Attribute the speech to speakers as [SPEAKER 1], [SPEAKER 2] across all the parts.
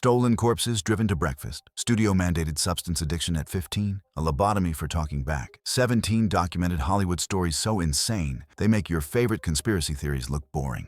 [SPEAKER 1] Stolen corpses driven to breakfast, studio-mandated substance addiction at 15, a lobotomy for talking back. 17 documented Hollywood stories so insane, they make your favorite conspiracy theories look boring.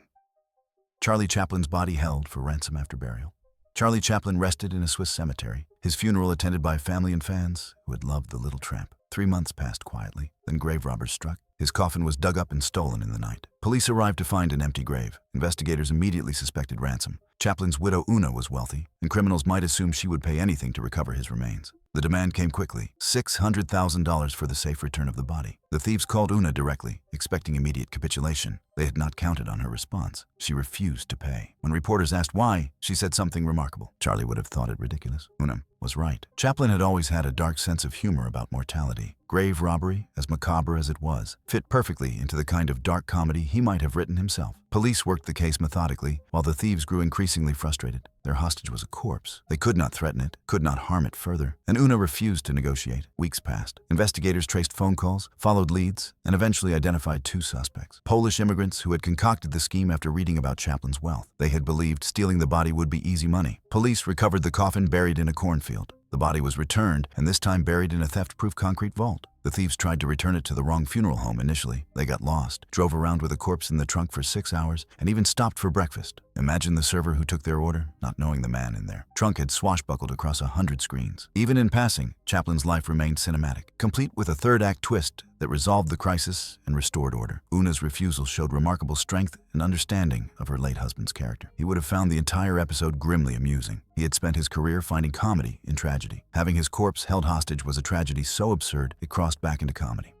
[SPEAKER 1] Charlie Chaplin's body held for ransom after burial. Charlie Chaplin rested in a Swiss cemetery, his funeral attended by family and fans who had loved The Little Tramp. 3 months passed quietly, then grave robbers struck. His coffin was dug up and stolen in the night. Police arrived to find an empty grave. Investigators immediately suspected ransom. Chaplin's widow Una was wealthy, and criminals might assume she would pay anything to recover his remains. The demand came quickly, $600,000 for the safe return of the body. The thieves called Una directly, expecting immediate capitulation. They had not counted on her response. She refused to pay. When reporters asked why, she said something remarkable. Charlie would have thought it ridiculous. Una was right. Chaplin had always had a dark sense of humor about mortality. Grave robbery, as macabre as it was, fit perfectly into the kind of dark comedy he might have written himself. Police worked the case methodically, while the thieves grew increasingly frustrated. Their hostage was a corpse. They could not threaten it, could not harm it further, and Una refused to negotiate. Weeks passed. Investigators traced phone calls, followed leads, and eventually identified 2 suspects. Polish immigrants who had concocted the scheme after reading about Chaplin's wealth. They had believed stealing the body would be easy money. Police recovered the coffin buried in a cornfield. The body was returned, and this time buried in a theft-proof concrete vault. The thieves tried to return it to the wrong funeral home initially. They got lost, drove around with a corpse in the trunk for 6 hours, and even stopped for breakfast. Imagine the server who took their order, not knowing the man in there. Trunk had swashbuckled across 100 screens. Even in passing, Chaplin's life remained cinematic, complete with a third-act twist that resolved the crisis and restored order. Una's refusal showed remarkable strength and understanding of her late husband's character. He would have found the entire episode grimly amusing. He had spent his career finding comedy in tragedy. Having his corpse held hostage was a tragedy so absurd it crossed back into comedy.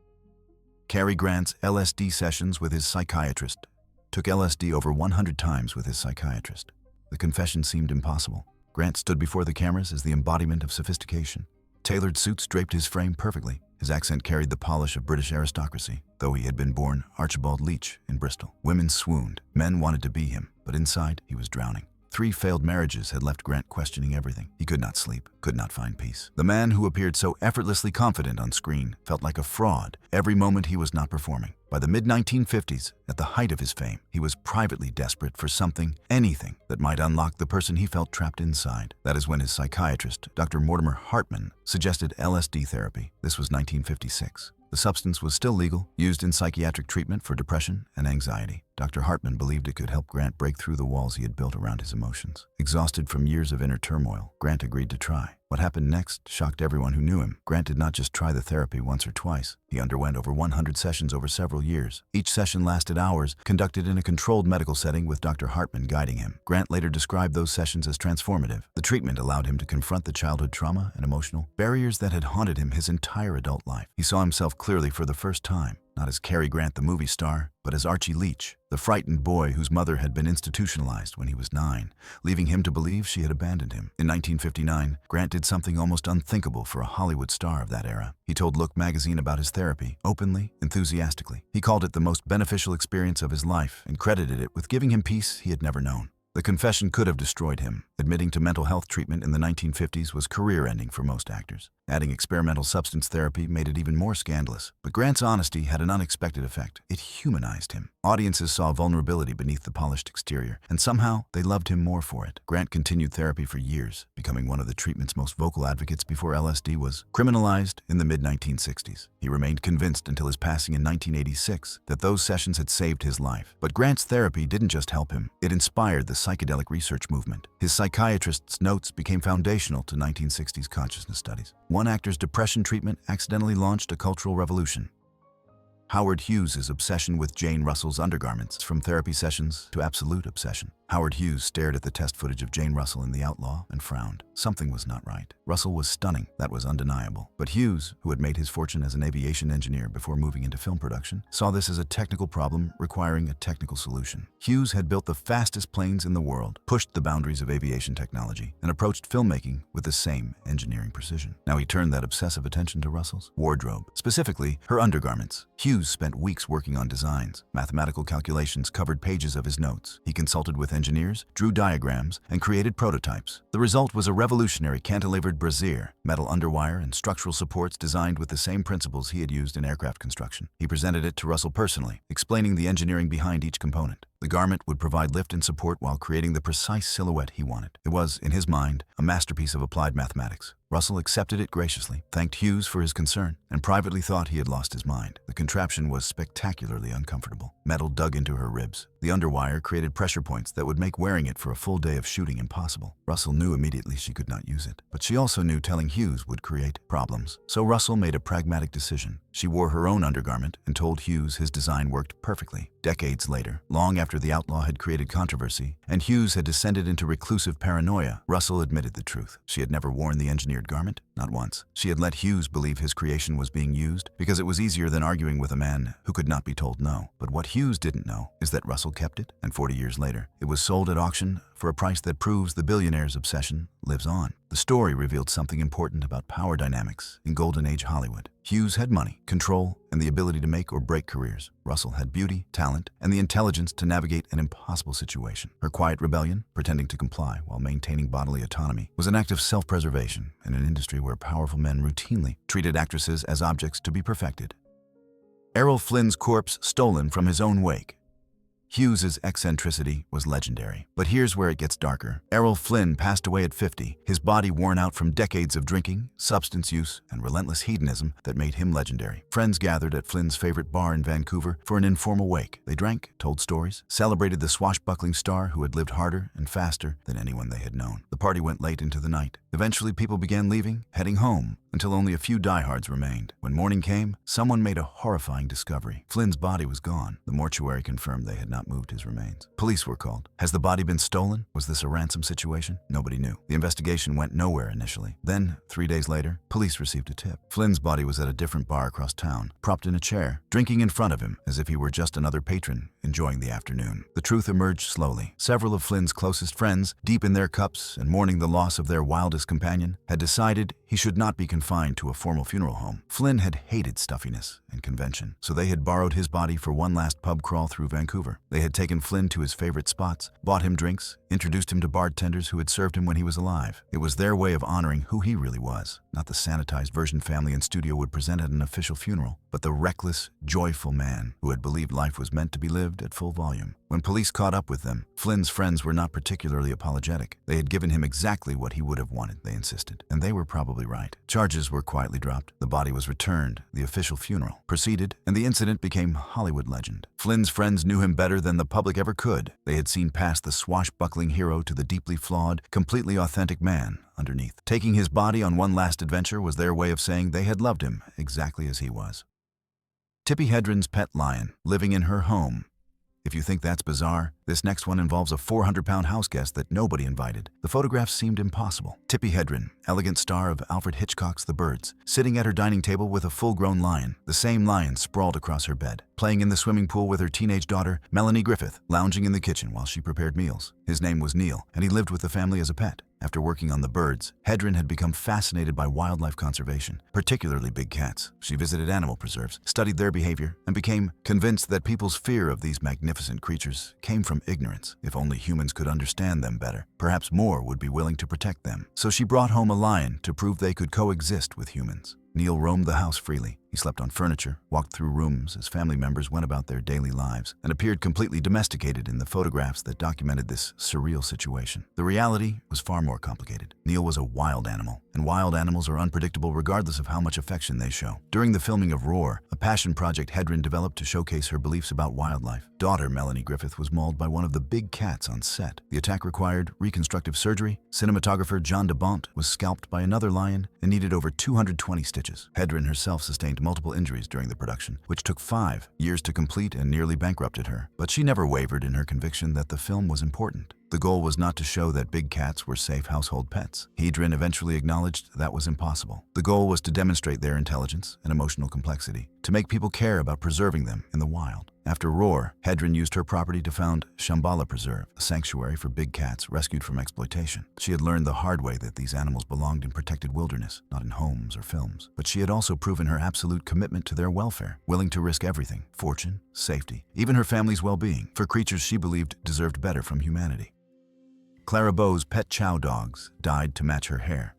[SPEAKER 1] Cary Grant's LSD sessions with his psychiatrist. Took LSD over 100 times with his psychiatrist. The confession seemed impossible. Grant stood before the cameras as the embodiment of sophistication. Tailored suits draped his frame perfectly. His accent carried the polish of British aristocracy, though he had been born Archibald Leach in Bristol. Women swooned. Men wanted to be him, but inside he was drowning. 3 failed marriages had left Grant questioning everything. He could not sleep, could not find peace. The man who appeared so effortlessly confident on screen felt like a fraud every moment he was not performing. By the mid-1950s, at the height of his fame, he was privately desperate for something, anything, that might unlock the person he felt trapped inside. That is when his psychiatrist, Dr. Mortimer Hartman, suggested LSD therapy. This was 1956. The substance was still legal, used in psychiatric treatment for depression and anxiety. Dr. Hartman believed it could help Grant break through the walls he had built around his emotions. Exhausted from years of inner turmoil, Grant agreed to try. What happened next shocked everyone who knew him. Grant did not just try the therapy once or twice. He underwent over 100 sessions over several years. Each session lasted hours, conducted in a controlled medical setting with Dr. Hartman guiding him. Grant later described those sessions as transformative. The treatment allowed him to confront the childhood trauma and emotional barriers that had haunted him his entire adult life. He saw himself clearly for the first time. Not as Cary Grant the movie star, but as Archie Leach, the frightened boy whose mother had been institutionalized when he was 9, leaving him to believe she had abandoned him. In 1959, Grant did something almost unthinkable for a Hollywood star of that era. He told Look magazine about his therapy, openly, enthusiastically. He called it the most beneficial experience of his life and credited it with giving him peace he had never known. The confession could have destroyed him. Admitting to mental health treatment in the 1950s was career-ending for most actors. Adding experimental substance therapy made it even more scandalous. But Grant's honesty had an unexpected effect. It humanized him. Audiences saw vulnerability beneath the polished exterior, and somehow they loved him more for it. Grant continued therapy for years, becoming one of the treatment's most vocal advocates before LSD was criminalized in the mid-1960s. He remained convinced until his passing in 1986 that those sessions had saved his life. But Grant's therapy didn't just help him. It inspired the psychedelic research movement. His psychiatrist's notes became foundational to 1960s consciousness studies. One actor's depression treatment accidentally launched a cultural revolution. Howard Hughes' obsession with Jane Russell's undergarments, from therapy sessions to absolute obsession. Howard Hughes stared at the test footage of Jane Russell in The Outlaw and frowned. Something was not right. Russell was stunning, that was undeniable. But Hughes, who had made his fortune as an aviation engineer before moving into film production, saw this as a technical problem requiring a technical solution. Hughes had built the fastest planes in the world, pushed the boundaries of aviation technology, and approached filmmaking with the same engineering precision. Now he turned that obsessive attention to Russell's wardrobe, specifically her undergarments. Hughes spent weeks working on designs. Mathematical calculations covered pages of his notes. He consulted with engineers, drew diagrams, and created prototypes. The result was a revolutionary cantilevered brassiere, metal underwire, and structural supports designed with the same principles he had used in aircraft construction. He presented it to Russell personally, explaining the engineering behind each component. The garment would provide lift and support while creating the precise silhouette he wanted. It was, in his mind, a masterpiece of applied mathematics. Russell accepted it graciously, thanked Hughes for his concern, and privately thought he had lost his mind. The contraption was spectacularly uncomfortable. Metal dug into her ribs. The underwire created pressure points that would make wearing it for a full day of shooting impossible. Russell knew immediately she could not use it, but she also knew telling Hughes would create problems. So Russell made a pragmatic decision. She wore her own undergarment and told Hughes his design worked perfectly. Decades later, long after the outlaw had created controversy and Hughes had descended into reclusive paranoia, Russell admitted the truth. She had never worn the engineered garment, not once. She had let Hughes believe his creation was being used because it was easier than arguing with a man who could not be told no. But what Hughes didn't know is that Russell kept it, and 40 years later, it was sold at auction for a price that proves the billionaire's obsession lives on. The story revealed something important about power dynamics in Golden Age Hollywood. Hughes had money, control, and the ability to make or break careers. Russell had beauty, talent, and the intelligence to navigate an impossible situation. Her quiet rebellion, pretending to comply while maintaining bodily autonomy, was an act of self-preservation in an industry where powerful men routinely treated actresses as objects to be perfected. Errol Flynn's corpse stolen from his own wake. Hughes's eccentricity was legendary. But here's where it gets darker. Errol Flynn passed away at 50, his body worn out from decades of drinking, substance use, and relentless hedonism that made him legendary. Friends gathered at Flynn's favorite bar in Vancouver for an informal wake. They drank, told stories, celebrated the swashbuckling star who had lived harder and faster than anyone they had known. The party went late into the night. Eventually, people began leaving, heading home, until only a few diehards remained. When morning came, someone made a horrifying discovery. Flynn's body was gone. The mortuary confirmed they had not moved his remains. Police were called. Has the body been stolen? Was this a ransom situation? Nobody knew. The investigation went nowhere initially. Then, 3 days later, police received a tip. Flynn's body was at a different bar across town, propped in a chair, drinking in front of him as if he were just another patron enjoying the afternoon. The truth emerged slowly. Several of Flynn's closest friends, deep in their cups and mourning the loss of their wildest companion, had decided he should not be confined to a formal funeral home. Flynn had hated stuffiness and convention, so they had borrowed his body for one last pub crawl through Vancouver. They had taken Flynn to his favorite spots, bought him drinks, introduced him to bartenders who had served him when he was alive. It was their way of honoring who he really was, not the sanitized version family and studio would present at an official funeral, but the reckless, joyful man who had believed life was meant to be lived at full volume. When police caught up with them, Flynn's friends were not particularly apologetic. They had given him exactly what he would have wanted, they insisted, and they were probably right. Charges were quietly dropped, the body was returned, the official funeral proceeded, and the incident became Hollywood legend. Flynn's friends knew him better than the public ever could. They had seen past the swashbuckling hero to the deeply flawed, completely authentic man underneath. Taking his body on one last adventure was their way of saying they had loved him exactly as he was. Tippi Hedren's pet lion, living in her home. If you think that's bizarre, this next one involves a 400-pound house guest that nobody invited. The photographs seemed impossible. Tippi Hedren, elegant star of Alfred Hitchcock's The Birds, sitting at her dining table with a full-grown lion. The same lion sprawled across her bed. Playing in the swimming pool with her teenage daughter, Melanie Griffith, lounging in the kitchen while she prepared meals. His name was Neil, and he lived with the family as a pet. After working on The Birds, Hedren had become fascinated by wildlife conservation, particularly big cats. She visited animal preserves, studied their behavior, and became convinced that people's fear of these magnificent creatures came from ignorance. If only humans could understand them better, perhaps more would be willing to protect them. So she brought home a lion to prove they could coexist with humans. Neil roamed the house freely. He slept on furniture, walked through rooms as family members went about their daily lives, and appeared completely domesticated in the photographs that documented this surreal situation. The reality was far more complicated. Neil was a wild animal, and wild animals are unpredictable regardless of how much affection they show. During the filming of Roar, a passion project Hedren developed to showcase her beliefs about wildlife, daughter Melanie Griffith was mauled by one of the big cats on set. The attack required reconstructive surgery. Cinematographer John DeBont was scalped by another lion and needed over 220 stitches. Hedren herself sustained multiple injuries during the production, which took 5 years to complete and nearly bankrupted her. But she never wavered in her conviction that the film was important. The goal was not to show that big cats were safe household pets. Hedren eventually acknowledged that was impossible. The goal was to demonstrate their intelligence and emotional complexity, to make people care about preserving them in the wild. After Roar, Hedren used her property to found Shambhala Preserve, a sanctuary for big cats rescued from exploitation. She had learned the hard way that these animals belonged in protected wilderness, not in homes or films. But she had also proven her absolute commitment to their welfare, willing to risk everything, fortune, safety, even her family's well-being, for creatures she believed deserved better from humanity. Clara Bow's pet chow dogs died to match her hair.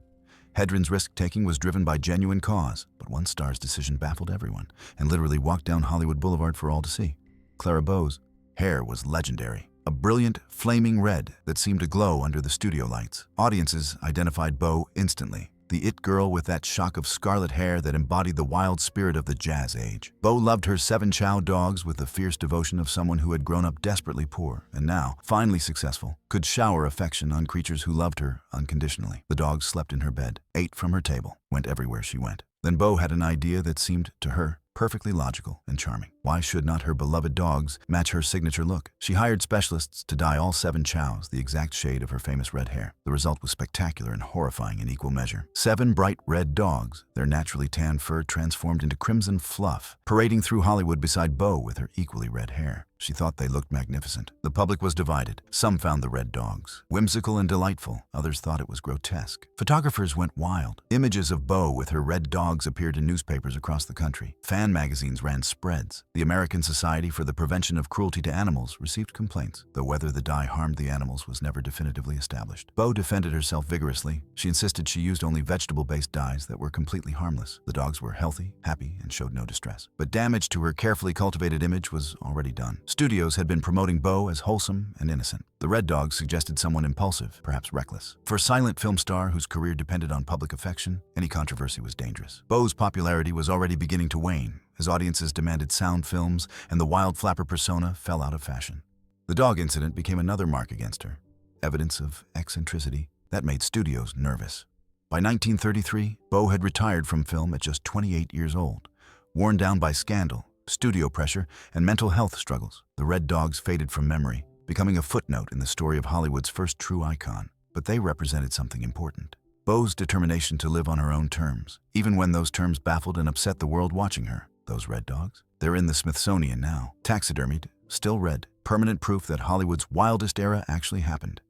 [SPEAKER 1] Hedren's risk-taking was driven by genuine cause, but one star's decision baffled everyone and literally walked down Hollywood Boulevard for all to see. Clara Bow's Hair was legendary. A brilliant, flaming red that seemed to glow under the studio lights. Audiences identified Bo instantly. The it girl with that shock of scarlet hair that embodied the wild spirit of the jazz age. Bo loved her 7 Chow dogs with the fierce devotion of someone who had grown up desperately poor and now, finally successful, could shower affection on creatures who loved her unconditionally. The dogs slept in her bed, ate from her table, went everywhere she went. Then Bo had an idea that seemed, to her, perfectly logical and charming. Why should not her beloved dogs match her signature look? She hired specialists to dye all 7 Chows the exact shade of her famous red hair. The result was spectacular and horrifying in equal measure. 7 bright red dogs, their naturally tan fur transformed into crimson fluff, parading through Hollywood beside Bo with her equally red hair. She thought they looked magnificent. The public was divided. Some found the red dogs whimsical and delightful. Others thought it was grotesque. Photographers went wild. Images of Bo with her red dogs appeared in newspapers across the country. Fan magazines ran spreads. The American Society for the Prevention of Cruelty to Animals received complaints, though whether the dye harmed the animals was never definitively established. Bo defended herself vigorously. She insisted she used only vegetable-based dyes that were completely harmless. The dogs were healthy, happy, and showed no distress. But damage to her carefully cultivated image was already done. Studios had been promoting Bo as wholesome and innocent. The red dogs suggested someone impulsive, perhaps reckless. For a silent film star whose career depended on public affection, any controversy was dangerous. Bo's popularity was already beginning to wane, as audiences demanded sound films and the wild flapper persona fell out of fashion. The dog incident became another mark against her, evidence of eccentricity that made studios nervous. By 1933, Bo had retired from film at just 28 years old, worn down by scandal, studio pressure, and mental health struggles. The red dogs faded from memory, becoming a footnote in the story of Hollywood's first true icon. But they represented something important. Bo's determination to live on her own terms, even when those terms baffled and upset the world watching her. Those red dogs? They're in the Smithsonian now, taxidermied, still red, permanent proof that Hollywood's wildest era actually happened.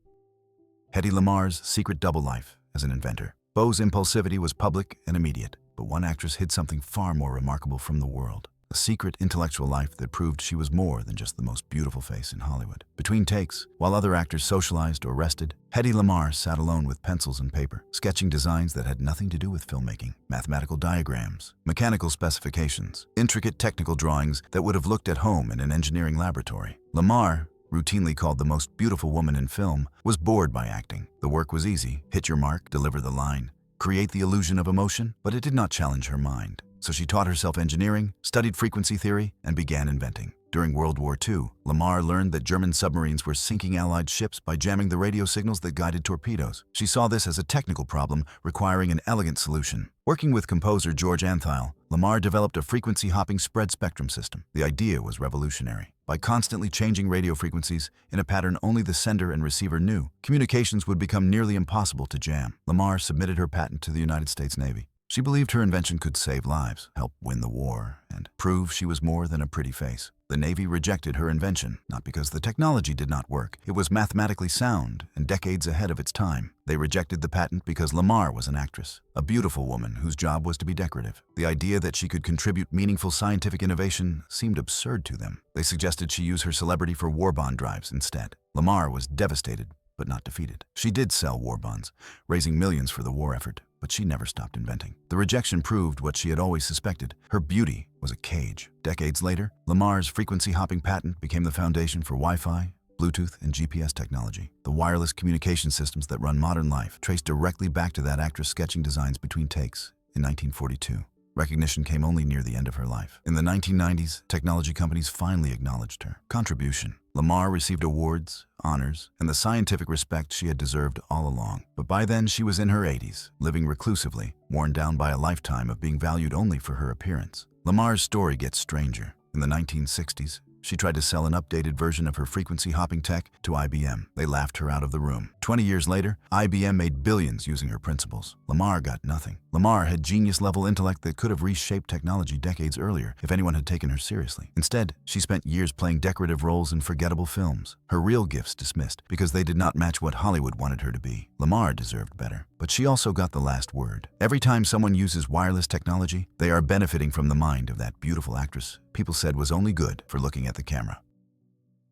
[SPEAKER 1] Hedy Lamarr's secret double life as an inventor. Bo's impulsivity was public and immediate, but one actress hid something far more remarkable from the world. A secret intellectual life that proved she was more than just the most beautiful face in Hollywood. Between takes, while other actors socialized or rested, Hedy Lamarr sat alone with pencils and paper, sketching designs that had nothing to do with filmmaking. Mathematical diagrams, mechanical specifications, intricate technical drawings that would have looked at home in an engineering laboratory. Lamarr, routinely called the most beautiful woman in film, was bored by acting. The work was easy: hit your mark, deliver the line, create the illusion of emotion, but it did not challenge her mind. So she taught herself engineering, studied frequency theory, and began inventing. During World War II, Lamarr learned that German submarines were sinking Allied ships by jamming the radio signals that guided torpedoes. She saw this as a technical problem requiring an elegant solution. Working with composer George Antheil, Lamarr developed a frequency-hopping spread spectrum system. The idea was revolutionary. By constantly changing radio frequencies in a pattern only the sender and receiver knew, communications would become nearly impossible to jam. Lamarr submitted her patent to the United States Navy. She believed her invention could save lives, help win the war, and prove she was more than a pretty face. The Navy rejected her invention, not because the technology did not work. It was mathematically sound and decades ahead of its time. They rejected the patent because Lamarr was an actress, a beautiful woman whose job was to be decorative. The idea that she could contribute meaningful scientific innovation seemed absurd to them. They suggested she use her celebrity for war bond drives instead. Lamarr was devastated, but not defeated. She did sell war bonds, raising millions for the war effort, but she never stopped inventing. The rejection proved what she had always suspected. Her beauty was a cage. Decades later, Lamarr's frequency-hopping patent became the foundation for Wi-Fi, Bluetooth, and GPS technology. The wireless communication systems that run modern life traced directly back to that actress sketching designs between takes in 1942. Recognition came only near the end of her life. In the 1990s, technology companies finally acknowledged her contribution. Lamarr received awards, honors, and the scientific respect she had deserved all along. But by then, she was in her 80s, living reclusively, worn down by a lifetime of being valued only for her appearance. Lamarr's story gets stranger. In the 1960s, she tried to sell an updated version of her frequency-hopping tech to IBM. They laughed her out of the room. 20 years later, IBM made billions using her principles. Lamarr got nothing. Lamarr had genius-level intellect that could have reshaped technology decades earlier if anyone had taken her seriously. Instead, she spent years playing decorative roles in forgettable films. Her real gifts dismissed because they did not match what Hollywood wanted her to be. Lamarr deserved better. But she also got the last word. Every time someone uses wireless technology, they are benefiting from the mind of that beautiful actress people said was only good for looking at the camera.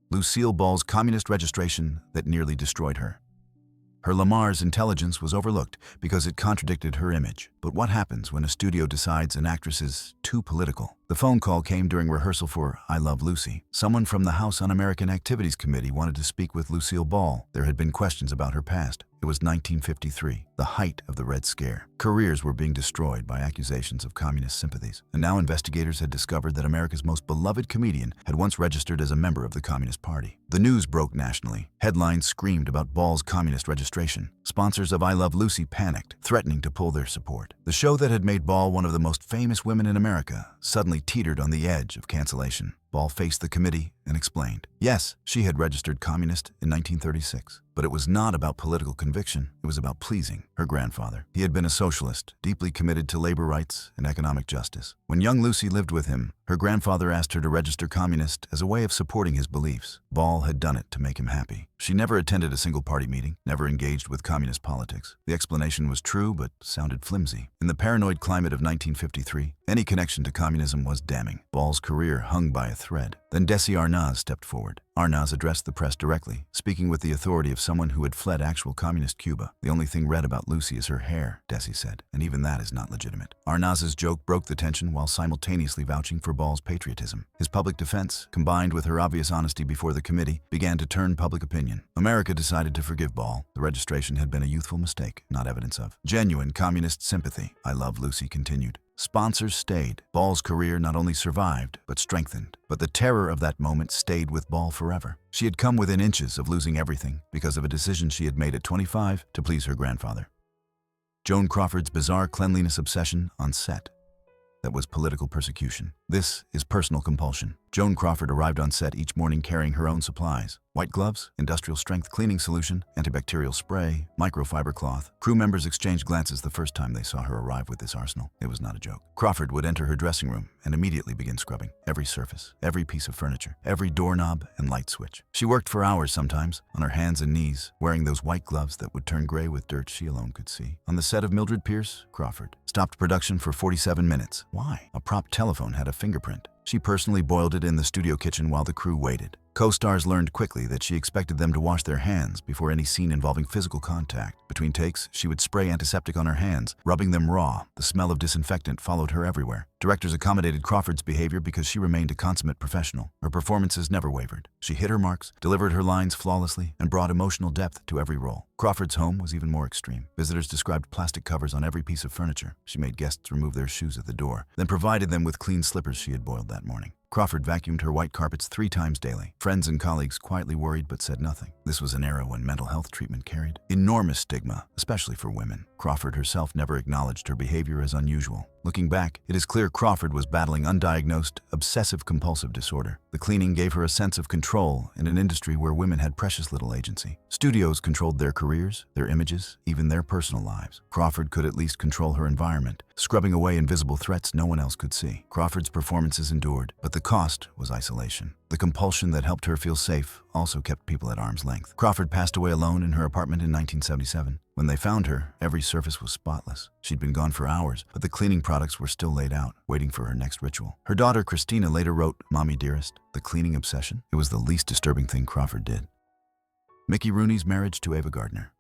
[SPEAKER 1] Lucille Ball's communist registration that nearly destroyed her. Her Lamarr's intelligence was overlooked because it contradicted her image. But what happens when a studio decides an actress is too political? The phone call came during rehearsal for I Love Lucy. Someone from the House Un-American Activities Committee wanted to speak with Lucille Ball. There had been questions about her past. It was 1953, the height of the Red Scare. Careers were being destroyed by accusations of communist sympathies. And now investigators had discovered that America's most beloved comedian had once registered as a member of the Communist Party. The news broke nationally. Headlines screamed about Ball's communist registration. Sponsors of I Love Lucy panicked, threatening to pull their support. The show that had made Ball one of the most famous women in America suddenly teetered on the edge of cancellation. Ball faced the committee and explained. Yes, she had registered communist in 1936, but it was not about political conviction. It was about pleasing her grandfather. He had been a socialist, deeply committed to labor rights and economic justice. When young Lucy lived with him, her grandfather asked her to register communist as a way of supporting his beliefs. Ball had done it to make him happy. She never attended a single party meeting, never engaged with communist politics. The explanation was true, but sounded flimsy. In the paranoid climate of 1953, any connection to communism was damning. Ball's career hung by a thread. Then Desi Arnaz stepped forward. Arnaz addressed the press directly, speaking with the authority of someone who had fled actual communist Cuba. The only thing read about Lucy is her hair, Desi said, and even that is not legitimate. Arnaz's joke broke the tension while simultaneously vouching for Ball's patriotism. His public defense, combined with her obvious honesty before the committee, began to turn public opinion. America decided to forgive Ball. The registration had been a youthful mistake, not evidence of genuine communist sympathy. I Love Lucy continued. Sponsors stayed. Ball's career not only survived, but strengthened. But the terror of that moment stayed with Ball forever. She had come within inches of losing everything because of a decision she had made at 25 to please her grandfather. Joan Crawford's bizarre cleanliness obsession on set. That was political persecution. This is personal compulsion. Joan Crawford arrived on set each morning carrying her own supplies. White gloves, industrial strength cleaning solution, antibacterial spray, microfiber cloth. Crew members exchanged glances the first time they saw her arrive with this arsenal. It was not a joke. Crawford would enter her dressing room and immediately begin scrubbing every surface, every piece of furniture, every doorknob and light switch. She worked for hours sometimes, on her hands and knees, wearing those white gloves that would turn gray with dirt she alone could see. On the set of Mildred Pierce, Crawford stopped production for 47 minutes. Why? A prop telephone had a fingerprint. She personally boiled it in the studio kitchen while the crew waited. Co-stars learned quickly that she expected them to wash their hands before any scene involving physical contact. Between takes, she would spray antiseptic on her hands, rubbing them raw. The smell of disinfectant followed her everywhere. Directors accommodated Crawford's behavior because she remained a consummate professional. Her performances never wavered. She hit her marks, delivered her lines flawlessly, and brought emotional depth to every role. Crawford's home was even more extreme. Visitors described plastic covers on every piece of furniture. She made guests remove their shoes at the door, then provided them with clean slippers she had boiled that morning. Crawford vacuumed her white carpets 3 times daily. Friends and colleagues quietly worried but said nothing. This was an era when mental health treatment carried enormous stigma, especially for women. Crawford herself never acknowledged her behavior as unusual. Looking back, it is clear Crawford was battling undiagnosed, obsessive-compulsive disorder. The cleaning gave her a sense of control in an industry where women had precious little agency. Studios controlled their careers, their images, even their personal lives. Crawford could at least control her environment, scrubbing away invisible threats no one else could see. Crawford's performances endured, but the cost was isolation. The compulsion that helped her feel safe also kept people at arm's length. Crawford passed away alone in her apartment in 1977. When they found her, every surface was spotless. She'd been gone for hours, but the cleaning products were still laid out, waiting for her next ritual. Her daughter, Christina, later wrote, "Mommy dearest, the cleaning obsession, it was the least disturbing thing Crawford did." Mickey Rooney's marriage to Ava Gardner.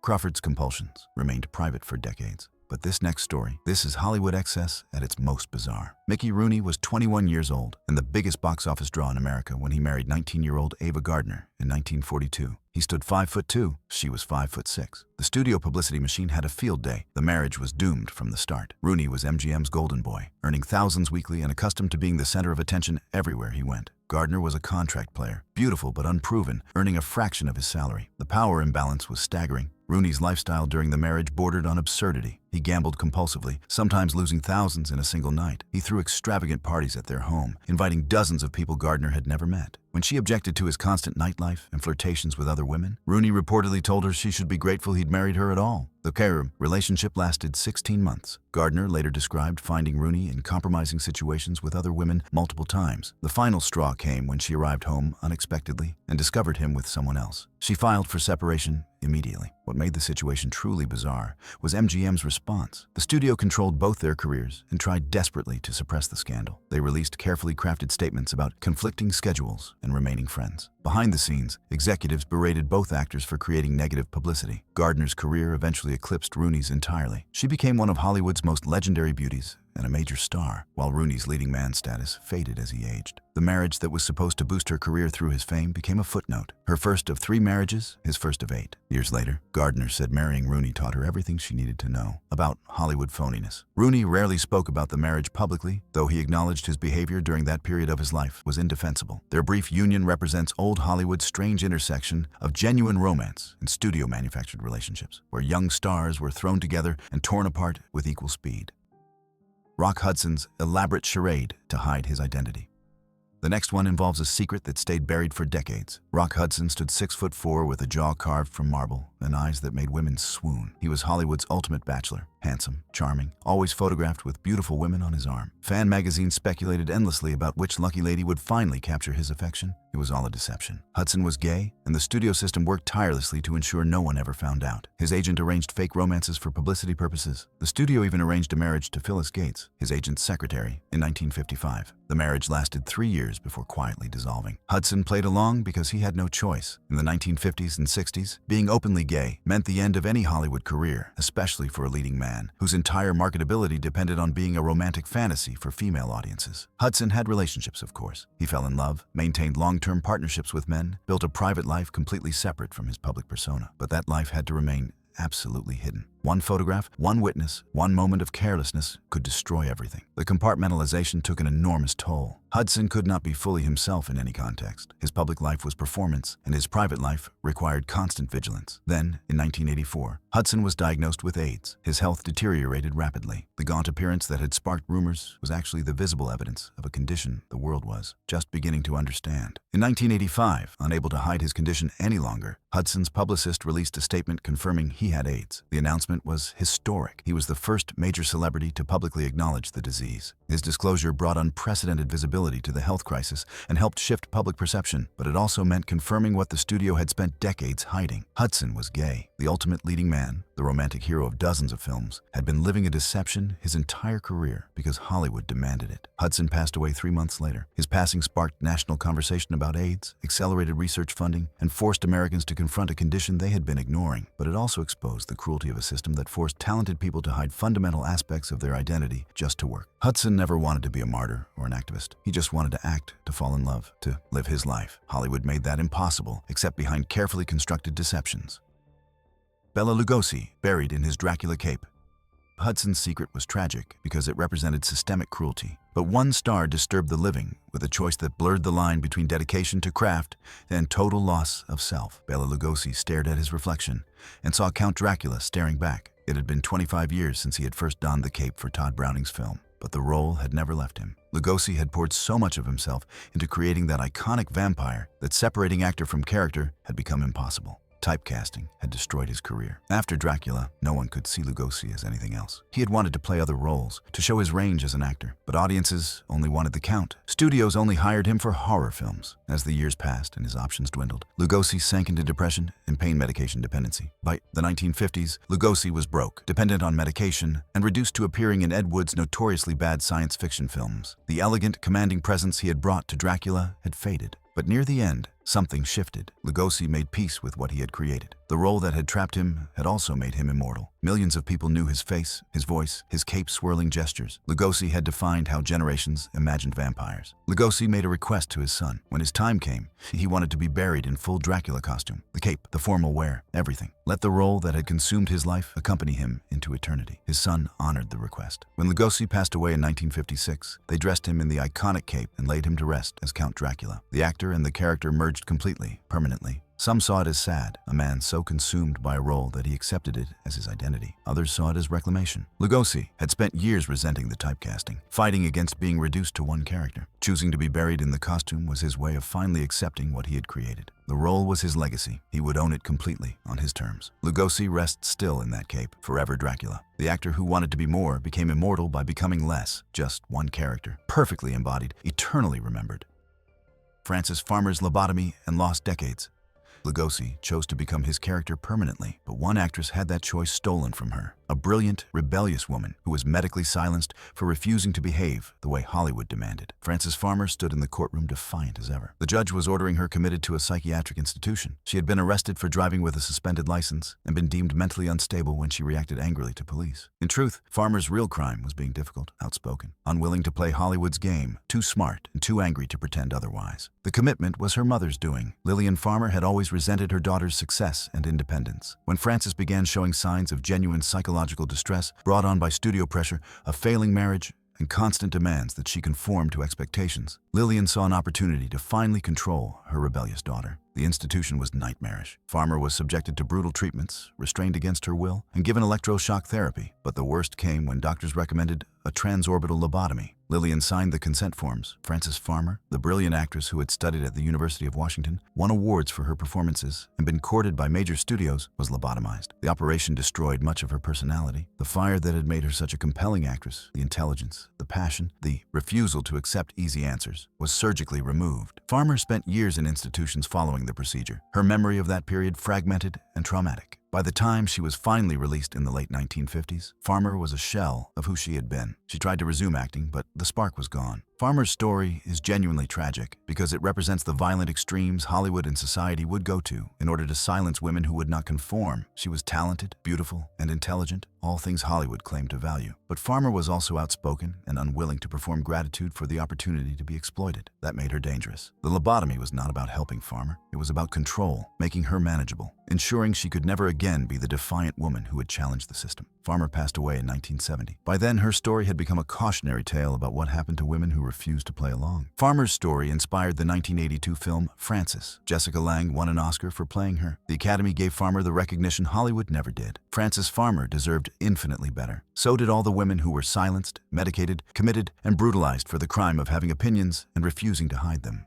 [SPEAKER 1] Crawford's compulsions remained private for decades. But this next story, this is Hollywood excess at its most bizarre. Mickey Rooney was 21 years old and the biggest box office draw in America when he married 19-year-old Ava Gardner in 1942. He stood 5'2", she was 5'6". The studio publicity machine had a field day. The marriage was doomed from the start. Rooney was MGM's golden boy, earning thousands weekly and accustomed to being the center of attention everywhere he went. Gardner was a contract player, beautiful but unproven, earning a fraction of his salary. The power imbalance was staggering. Rooney's lifestyle during the marriage bordered on absurdity. He gambled compulsively, sometimes losing thousands in a single night. He threw extravagant parties at their home, inviting dozens of people Gardner had never met. When she objected to his constant nightlife and flirtations with other women, Rooney reportedly told her she should be grateful he'd married her at all. The relationship lasted 16 months. Gardner later described finding Rooney in compromising situations with other women multiple times. The final straw came when she arrived home unexpectedly and discovered him with someone else. She filed for separation immediately. What made the situation truly bizarre was MGM's response. The studio controlled both their careers and tried desperately to suppress the scandal. They released carefully crafted statements about conflicting schedules and remaining friends. Behind the scenes, executives berated both actors for creating negative publicity. Gardner's career eventually eclipsed Rooney's entirely. She became one of Hollywood's most legendary beauties and a major star, while Rooney's leading man status faded as he aged. The marriage that was supposed to boost her career through his fame became a footnote. Her first of 3 marriages, his first of 8. Years later, Gardner said marrying Rooney taught her everything she needed to know about Hollywood phoniness. Rooney rarely spoke about the marriage publicly, though he acknowledged his behavior during that period of his life was indefensible. Their brief union represents old Hollywood's strange intersection of genuine romance and studio-manufactured relationships, where young stars were thrown together and torn apart with equal speed. Rock Hudson's elaborate charade to hide his identity. The next one involves a secret that stayed buried for decades. Rock Hudson stood 6'4" with a jaw carved from marble and eyes that made women swoon. He was Hollywood's ultimate bachelor, handsome, charming, always photographed with beautiful women on his arm. Fan magazines speculated endlessly about which lucky lady would finally capture his affection. It was all a deception. Hudson was gay, and the studio system worked tirelessly to ensure no one ever found out. His agent arranged fake romances for publicity purposes. The studio even arranged a marriage to Phyllis Gates, his agent's secretary, in 1955. The marriage lasted 3 years before quietly dissolving. Hudson played along because he had no choice. In the 1950s and 60s, being openly gay meant the end of any Hollywood career, especially for a leading man, whose entire marketability depended on being a romantic fantasy for female audiences. Hudson had relationships, of course. He fell in love, maintained long-term partnerships with men, built a private life completely separate from his public persona. But that life had to remain absolutely hidden. One photograph, one witness, one moment of carelessness could destroy everything. The compartmentalization took an enormous toll. Hudson could not be fully himself in any context. His public life was performance, and his private life required constant vigilance. Then, in 1984, Hudson was diagnosed with AIDS. His health deteriorated rapidly. The gaunt appearance that had sparked rumors was actually the visible evidence of a condition the world was just beginning to understand. In 1985, unable to hide his condition any longer, Hudson's publicist released a statement confirming he had AIDS. The announcement was historic. He was the first major celebrity to publicly acknowledge the disease. His disclosure brought unprecedented visibility to the health crisis and helped shift public perception, but it also meant confirming what the studio had spent decades hiding. Hudson was gay. The ultimate leading man, the romantic hero of dozens of films, had been living a deception his entire career because Hollywood demanded it. Hudson passed away 3 months later. His passing sparked national conversation about AIDS, accelerated research funding, and forced Americans to confront a condition they had been ignoring. But it also exposed the cruelty of a system that forced talented people to hide fundamental aspects of their identity just to work. Hudson never wanted to be a martyr or an activist. He just wanted to act, to fall in love, to live his life. Hollywood made that impossible, except behind carefully constructed deceptions. Bela Lugosi, buried in his Dracula cape. Hudson's secret was tragic because it represented systemic cruelty. But one star disturbed the living with a choice that blurred the line between dedication to craft and total loss of self. Bela Lugosi stared at his reflection and saw Count Dracula staring back. It had been 25 years since he had first donned the cape for Todd Browning's film, but the role had never left him. Lugosi had poured so much of himself into creating that iconic vampire that separating actor from character had become impossible. Typecasting had destroyed his career. After Dracula, no one could see Lugosi as anything else. He had wanted to play other roles, to show his range as an actor, but audiences only wanted the Count. Studios only hired him for horror films. As the years passed and his options dwindled, Lugosi sank into depression and pain medication dependency. By the 1950s, Lugosi was broke, dependent on medication, and reduced to appearing in Ed Wood's notoriously bad science fiction films. The elegant, commanding presence he had brought to Dracula had faded. But near the end, something shifted. Lugosi made peace with what he had created. The role that had trapped him had also made him immortal. Millions of people knew his face, his voice, his cape-swirling gestures. Lugosi had defined how generations imagined vampires. Lugosi made a request to his son. When his time came, he wanted to be buried in full Dracula costume. The cape, the formal wear, everything. Let the role that had consumed his life accompany him into eternity. His son honored the request. When Lugosi passed away in 1956, they dressed him in the iconic cape and laid him to rest as Count Dracula. The actor and the character merged completely, permanently. Some saw it as sad, a man so consumed by a role that he accepted it as his identity. Others saw it as reclamation. Lugosi had spent years resenting the typecasting, fighting against being reduced to one character. Choosing to be buried in the costume was his way of finally accepting what he had created. The role was his legacy. He would own it completely, on his terms. Lugosi rests still in that cape, forever Dracula. The actor who wanted to be more became immortal by becoming less, just one character, perfectly embodied, eternally remembered. Frances Farmer's lobotomy and lost decades. Lugosi chose to become his character permanently, but one actress had that choice stolen from her. a brilliant, rebellious woman who was medically silenced for refusing to behave the way Hollywood demanded. Frances Farmer stood in the courtroom defiant as ever. The judge was ordering her committed to a psychiatric institution. She had been arrested for driving with a suspended license and been deemed mentally unstable when she reacted angrily to police. In truth, Farmer's real crime was being difficult, outspoken, unwilling to play Hollywood's game, too smart and too angry to pretend otherwise. The commitment was her mother's doing. Lillian Farmer had always resented her daughter's success and independence. When Frances began showing signs of genuine psychological distress brought on by studio pressure, a failing marriage, and constant demands that she conform to expectations, Lillian saw an opportunity to finally control her rebellious daughter. The institution was nightmarish. Farmer was subjected to brutal treatments, restrained against her will, and given electroshock therapy. But the worst came when doctors recommended a transorbital lobotomy. Lillian signed the consent forms. Frances Farmer, the brilliant actress who had studied at the University of Washington, won awards for her performances, and been courted by major studios, was lobotomized. The operation destroyed much of her personality. The fire that had made her such a compelling actress, the intelligence, the passion, the refusal to accept easy answers, was surgically removed. Farmer spent years in institutions following the procedure, her memory of that period fragmented and traumatic. By the time she was finally released in the late 1950s, Farmer was a shell of who she had been. She tried to resume acting, but the spark was gone. Farmer's story is genuinely tragic because it represents the violent extremes Hollywood and society would go to in order to silence women who would not conform. She was talented, beautiful, and intelligent, all things Hollywood claimed to value. But Farmer was also outspoken and unwilling to perform gratitude for the opportunity to be exploited. That made her dangerous. The lobotomy was not about helping Farmer. It was about control, making her manageable, ensuring she could never again be the defiant woman who had challenged the system. Farmer passed away in 1970. By then, her story had become a cautionary tale about what happened to women who refused to play along. Farmer's story inspired the 1982 film Frances. Jessica Lange won an Oscar for playing her. The Academy gave Farmer the recognition Hollywood never did. Frances Farmer deserved infinitely better. So did all the women who were silenced, medicated, committed, and brutalized for the crime of having opinions and refusing to hide them.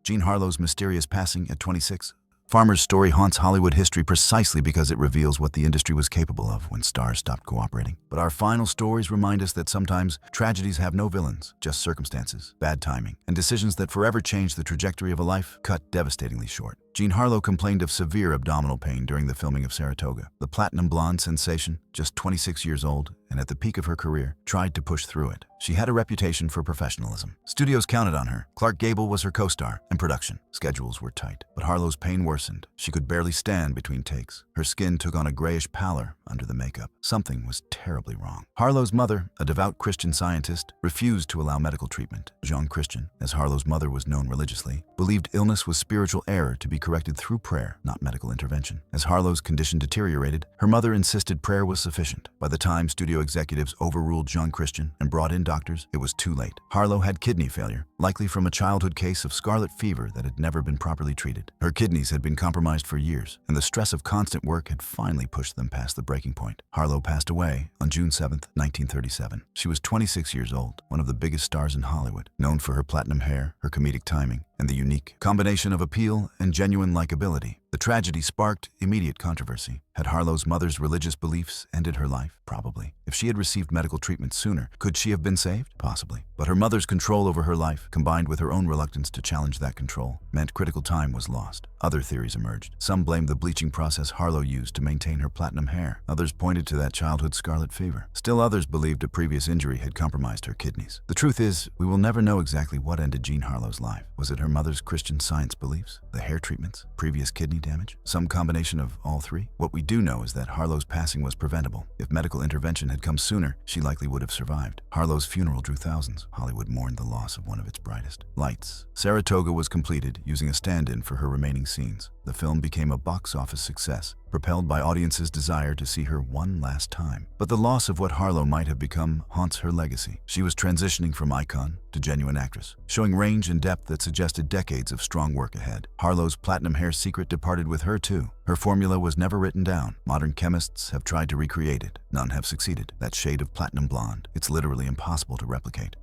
[SPEAKER 1] Jean Harlow's mysterious passing at 26. Farmer's story haunts Hollywood history precisely because it reveals what the industry was capable of when stars stopped cooperating. But our final stories remind us that sometimes tragedies have no villains, just circumstances, bad timing, and decisions that forever change the trajectory of a life cut devastatingly short. Jean Harlow complained of severe abdominal pain during the filming of Saratoga. The platinum blonde sensation, just 26 years old and at the peak of her career, tried to push through it. She had a reputation for professionalism. Studios counted on her. Clark Gable was her co-star, and production schedules were tight. But Harlow's pain worsened. She could barely stand between takes. Her skin took on a grayish pallor under the makeup. Something was terribly wrong. Harlow's mother, a devout Christian Scientist, refused to allow medical treatment. Jean Christian, as Harlow's mother was known religiously, believed illness was spiritual error to be corrected through prayer, not medical intervention. As Harlow's condition deteriorated, her mother insisted prayer was sufficient. By the time studio executives overruled Jean Christian and brought in doctors, it was too late. Harlow had kidney failure, likely from a childhood case of scarlet fever that had never been properly treated. Her kidneys had been compromised for years, and the stress of constant work had finally pushed them past the breaking point. Harlow passed away on June 7, 1937. She was 26 years old, one of the biggest stars in Hollywood, known for her platinum hair, her comedic timing, and the unique combination of appeal and genuine likability. The tragedy sparked immediate controversy. Had Harlow's mother's religious beliefs ended her life? Probably. If she had received medical treatment sooner, could she have been saved? Possibly. But her mother's control over her life, combined with her own reluctance to challenge that control, meant critical time was lost. Other theories emerged. Some blamed the bleaching process Harlow used to maintain her platinum hair. Others pointed to that childhood scarlet fever. Still others believed a previous injury had compromised her kidneys. The truth is, we will never know exactly what ended Jean Harlow's life. Was it her mother's Christian Science beliefs? The hair treatments? Previous kidney damage? Some combination of all three? What we do know is that Harlow's passing was preventable. If medical intervention had come sooner, she likely would have survived. Harlow's funeral drew thousands. Hollywood mourned the loss of one of its brightest lights. Saratoga was completed using a stand-in for her remaining scenes. The film became a box office success, propelled by audiences' desire to see her one last time. But the loss of what Harlow might have become haunts her legacy. She was transitioning from icon to genuine actress, showing range and depth that suggested decades of strong work ahead. Harlow's platinum hair secret departed with her too. Her formula was never written down. Modern chemists have tried to recreate it. None have succeeded. That shade of platinum blonde, it's literally impossible to replicate.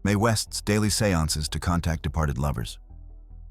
[SPEAKER 1] Mae West's daily seances to contact departed lovers.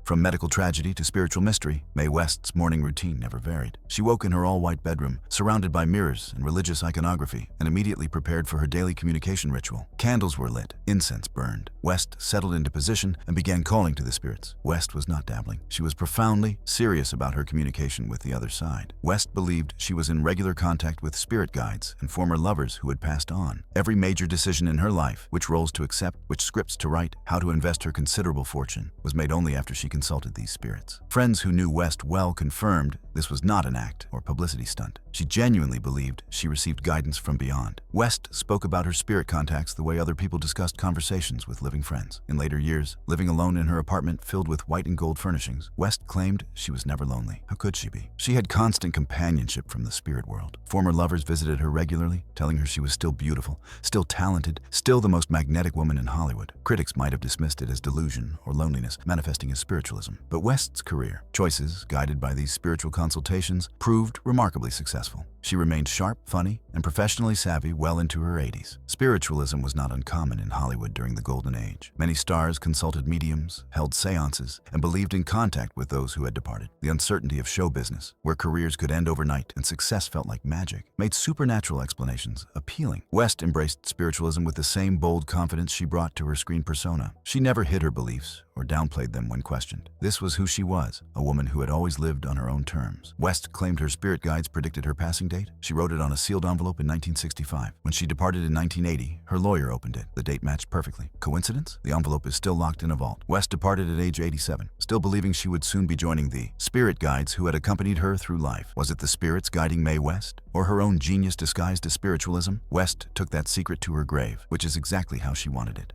[SPEAKER 1] From medical tragedy to spiritual mystery, Mae West's morning routine never varied. She woke in her all-white bedroom, surrounded by mirrors and religious iconography, and immediately prepared for her daily communication ritual. Candles were lit, incense burned. West settled into position and began calling to the spirits. West was not dabbling. She was profoundly serious about her communication with the other side. West believed she was in regular contact with spirit guides and former lovers who had passed on. Every major decision in her life, which roles to accept, which scripts to write, how to invest her considerable fortune, was made only after she consulted these spirits. Friends who knew West well confirmed this was not an act or publicity stunt. She genuinely believed she received guidance from beyond. West spoke about her spirit contacts the way other people discussed conversations with living friends. In later years, living alone in her apartment filled with white and gold furnishings, West claimed she was never lonely. How could she be? She had constant companionship from the spirit world. Former lovers visited her regularly, telling her she was still beautiful, still talented, still the most magnetic woman in Hollywood. Critics might have dismissed it as delusion or loneliness, manifesting as spiritualism. But West's career, choices guided by these spiritual consultations, proved remarkably successful. She remained sharp, funny, and professionally savvy well into her 80s. Spiritualism was not uncommon in Hollywood during the Golden Age. Many stars consulted mediums, held seances, and believed in contact with those who had departed. The uncertainty of show business, where careers could end overnight and success felt like magic, made supernatural explanations appealing. West embraced spiritualism with the same bold confidence she brought to her screen persona. She never hid her beliefs or downplayed them when questioned. This was who she was, a woman who had always lived on her own terms. West claimed her spirit guides predicted her passing date. She wrote it on a sealed envelope in 1965. When she departed in 1980, her lawyer opened it. The date matched perfectly. Coincidence? The envelope is still locked in a vault. West departed at age 87, still believing she would soon be joining the spirit guides who had accompanied her through life. Was it the spirits guiding Mae West, or her own genius disguised as spiritualism? West took that secret to her grave, which is exactly how she wanted it.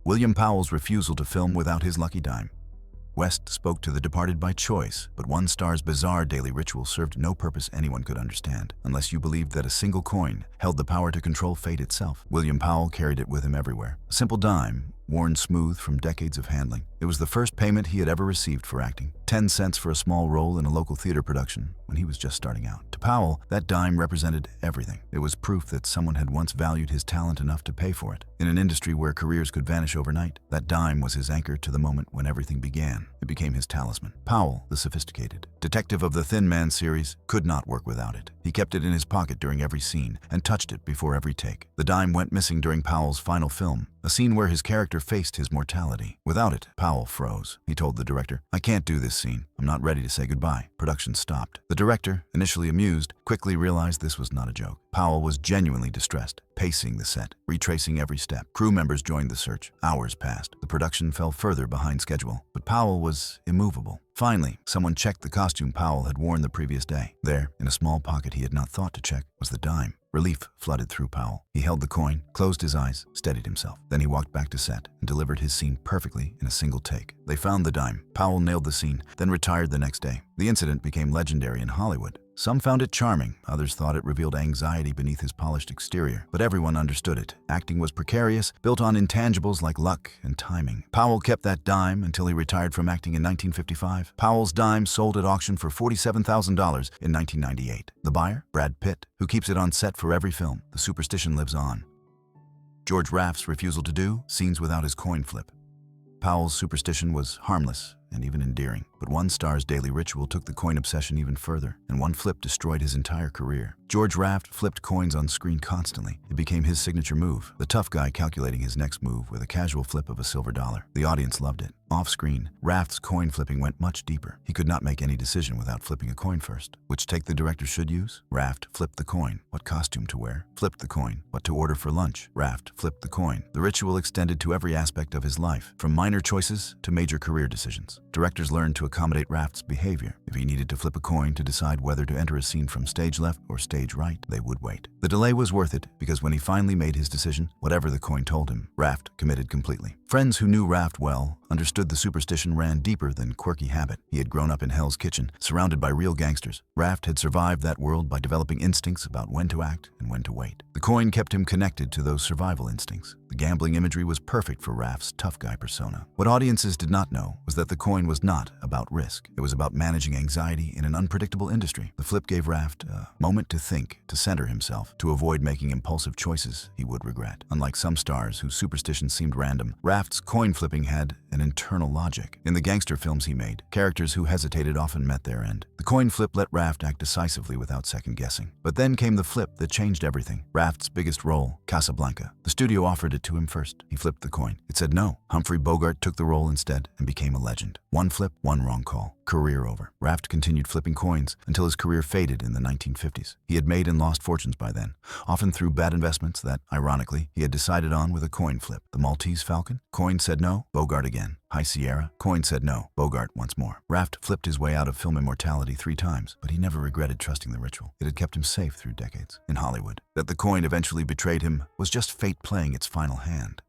[SPEAKER 1] William Powell's refusal to film without his lucky dime. West spoke to the departed by choice, but one star's bizarre daily ritual served no purpose anyone could understand, unless you believed that a single coin held the power to control fate itself. William Powell carried it with him everywhere. A simple dime, worn smooth from decades of handling. It was the first payment he had ever received for acting. 10 cents for a small role in a local theater production when he was just starting out. To Powell, that dime represented everything. It was proof that someone had once valued his talent enough to pay for it. In an industry where careers could vanish overnight, that dime was his anchor to the moment when everything began. It became his talisman. Powell, the sophisticated detective of the Thin Man series, could not work without it. He kept it in his pocket during every scene and touched it before every take. The dime went missing during Powell's final film, a scene where his character faced his mortality. Without it, Powell froze. He told the director, "I can't do this scene. I'm not ready to say goodbye." Production stopped. The director, initially amused, quickly realized this was not a joke. Powell was genuinely distressed, pacing the set, retracing every step. Crew members joined the search. Hours passed. The production fell further behind schedule, but Powell was immovable. Finally, someone checked the costume Powell had worn the previous day. There, in a small pocket he had not thought to check, was the dime. Relief flooded through Powell. He held the coin, closed his eyes, steadied himself. Then he walked back to set and delivered his scene perfectly in a single take. They found the dime. Powell nailed the scene, then retired the next day. The incident became legendary in Hollywood. Some found it charming, others thought it revealed anxiety beneath his polished exterior, but everyone understood it. Acting was precarious, built on intangibles like luck and timing. Powell kept that dime until he retired from acting in 1955. Powell's dime sold at auction for $47,000 in 1998. The buyer? Brad Pitt, who keeps it on set for every film. The superstition lives on. George Raft's refusal to do scenes without his coin flip. Powell's superstition was harmless and even endearing, but one star's daily ritual took the coin obsession even further, and one flip destroyed his entire career. George Raft flipped coins on screen constantly. It became his signature move, the tough guy calculating his next move with a casual flip of a silver dollar. The audience loved it. Off-screen, Raft's coin flipping went much deeper. He could not make any decision without flipping a coin first. Which take the director should use? Raft flipped the coin. What costume to wear? Flipped the coin. What to order for lunch? Raft flipped the coin. The ritual extended to every aspect of his life, from minor choices to major career decisions. Directors learned to accommodate Raft's behavior. If he needed to flip a coin to decide whether to enter a scene from stage left or stage right, they would wait. The delay was worth it because when he finally made his decision, whatever the coin told him, Raft committed completely. Friends who knew Raft well understood the superstition ran deeper than quirky habit. He had grown up in Hell's Kitchen, surrounded by real gangsters. Raft had survived that world by developing instincts about when to act and when to wait. The coin kept him connected to those survival instincts. The gambling imagery was perfect for Raft's tough guy persona. What audiences did not know was that the coin was not about risk. It was about managing causing anxiety in an unpredictable industry. The flip gave Raft a moment to think, to center himself, to avoid making impulsive choices he would regret. Unlike some stars whose superstitions seemed random, Raft's coin flipping had an internal logic. In the gangster films he made, characters who hesitated often met their end. The coin flip let Raft act decisively without second guessing. But then came the flip that changed everything. Raft's biggest role, Casablanca. The studio offered it to him first. He flipped the coin. It said no. Humphrey Bogart took the role instead and became a legend. One flip, one wrong call. Career over. Raft continued flipping coins until his career faded in the 1950s. He had made and lost fortunes by then, often through bad investments that, ironically, he had decided on with a coin flip. The Maltese Falcon? Coin said no. Bogart again. High Sierra? Coin said no. Bogart once more. Raft flipped his way out of film immortality 3 times, but he never regretted trusting the ritual. It had kept him safe through decades. In Hollywood, that the coin eventually betrayed him was just fate playing its final hand.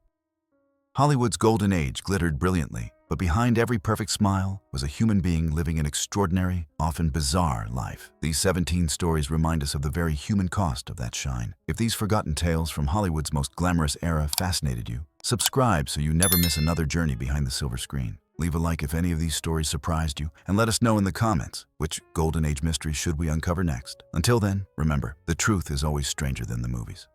[SPEAKER 1] Hollywood's golden age glittered brilliantly, but behind every perfect smile was a human being living an extraordinary, often bizarre life. These 17 stories remind us of the very human cost of that shine. If these forgotten tales from Hollywood's most glamorous era fascinated you, subscribe so you never miss another journey behind the silver screen. Leave a like if any of these stories surprised you, and let us know in the comments which Golden Age mystery should we uncover next. Until then, remember, the truth is always stranger than the movies.